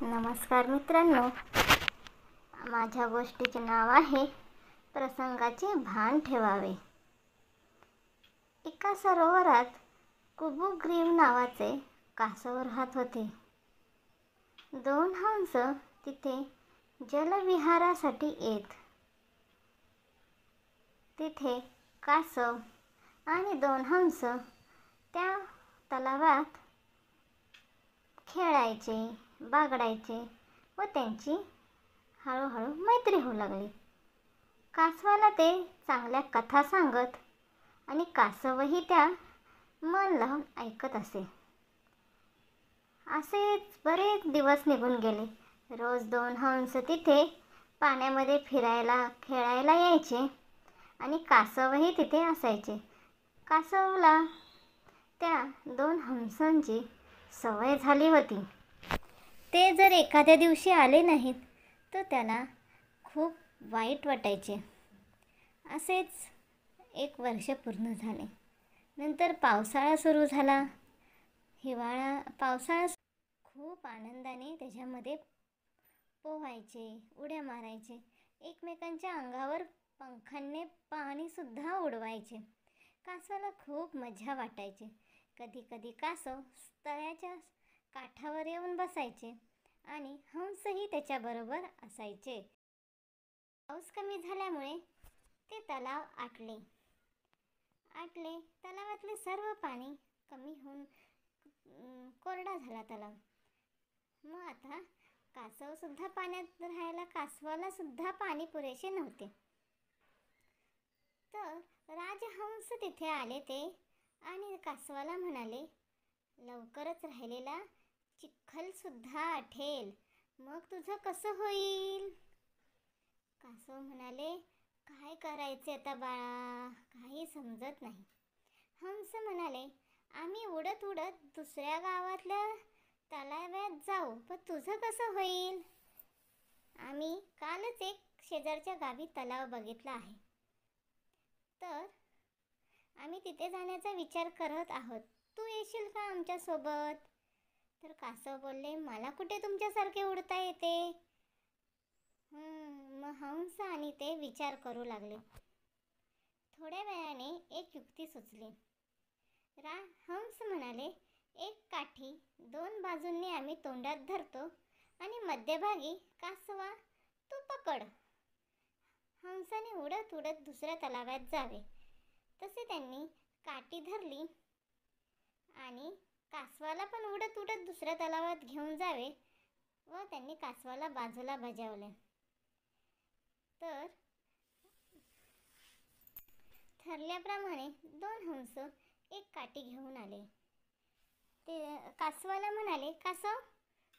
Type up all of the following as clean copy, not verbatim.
नमस्कार मित्रांनो, माझ्या गोष्टीचे नाव आहे प्रसंगाचे भान ठेवावे. एका सरोवरात कुबुग्रीव नावाचे कासव राहत होते. 2 हंस तिथे जलविहारासाठी येत. तिथे कासव आणि 2 हंस त्या तलावात खेळायचे, बागडायचे व त्यांची हळूहळू मैत्री होऊ लागली. कासवाला ते चांगल्या कथा सांगत आणि कासवही त्या मन लावून ऐकत असे. असेच बरेच दिवस निघून गेले. रोज 2 हंस तिथे पाण्यामध्ये फिरायला, खेळायला यायचे आणि कासवही तिथे असायचे. कासवला त्या 2 हंसांची सवय झाली होती. ते जर एखाद्या दिवशी आले नाहीत तर त्याला खूप वाईट वाटायचे. असेच 1 वर्ष पूर्ण झाले. नंतर पावसाळा सुरू झाला. पावसाळा खूप आनंदाने त्याच्यामध्ये पोहायचे, उड्या मारायचे, एकमेकांच्या अंगावर पंखांनी पाणीसुद्धा उडवायचे. कासवाला खूप मजा वाटायची. कधी कधी कासव तळ्याच्या काठावर येऊन बसायचे आणि हंसही त्याच्याबरोबर असायचे. पाऊस कमी झाल्यामुळे ते तलाव आटले. तलावातले सर्व पाणी कमी होऊन कोरडा झाला तलाव. मग आता कासवसुद्धा पाण्यात राहायला कासवाला सुद्धा पाणी पुरेसे नव्हते. तर राजहंस तिथे आले ते आणि कासवाला म्हणाले, लवकरच राहिलेला चिखलसुद्धा आठेल, मग तुझं कसं होईल? कासव म्हणाले, काय करायचे आता बाळा, काही समजत नाही. हंस म्हणाले, आम्ही उडत उडत दुसऱ्या गावातल्या तलावात जाऊ, पण तुझं कसं होईल? आम्ही कालच एक शेजारच्या गावी तलाव बघितला आहे, तर आम्ही तिथे जाण्याचा विचार करत आहोत. तू येशील का आमच्यासोबत? तर कासव बोलले, मला कुठे तुमच्यासारखे उडता येते? मग हंस आणि ते विचार करू लागले. थोड्या वेळाने एक युक्ती सुचली. हंस म्हणाले, एक काठी 2 बाजूंनी आम्ही तोंडात धरतो आणि मध्यभागी कासवा तू पकड. हंसाने उडत उडत दुसऱ्या तलावात जावे. तसे त्यांनी काठी धरली आणि कासवाला पण उडत उडत दुसऱ्या तलावात घेऊन जावे व त्यांनी कासवाला बाजूला बजावले. तर ठरल्याप्रमाणे 2 हंस एक काठी घेऊन आले. ते कासवाला म्हणाले, कासव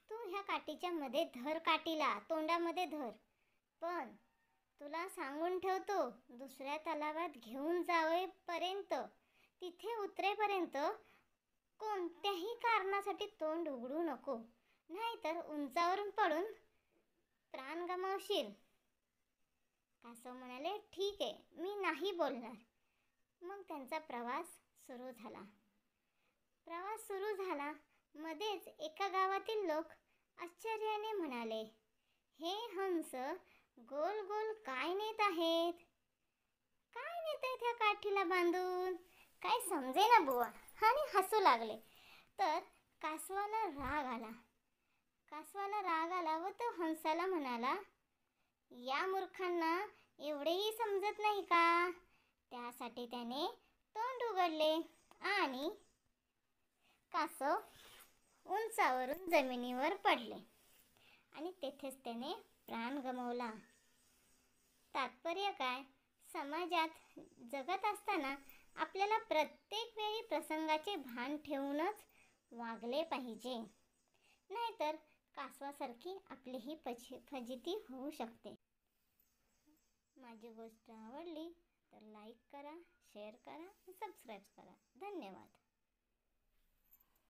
तू ह्या काठीच्या मध्ये धर, काठीला तोंडामध्ये धर, पण तुला सांगून ठेवतो, दुसऱ्या तलावात घेऊन जावेपर्यंत, तिथे उतरेपर्यंत कोणत्याही कारणासाठी तोंड उघडू नको, नाहीतर उंचावरून पडून प्राण गमावशील. कासव म्हणाले, ठीक आहे, मी नाही बोलणार. मग त्यांचा प्रवास सुरू झाला. मध्येच एका गावातील लोक आश्चर्याने म्हणाले, हे हंस गोल गोल काय नेत आहेत? काय नेत आहेत ह्या काठीला बांधून? काय समजेना बुवा, आणि हसू लागले. तर कासवाला राग आला व तो हंसाला म्हणाला, या मूर्खांना एवढेही समजत नाही का? त्यासाठी त्याने तोंड उघडले आणि कासव उंचावरून जमिनीवर पडले आणि तेथेच त्याने प्राण गमावला. तात्पर्य काय? समाजात जगत असताना आपल्याला प्रत्येक वेळी प्रसंगाचे भान ठेवूनच वागले पाहिजे, नाहीतर कासवासारखी आपलीही फजिती होऊ शकते. माझी गोष्ट आवडली तर लाईक करा, शेअर करा, सबस्क्राईब करा. धन्यवाद.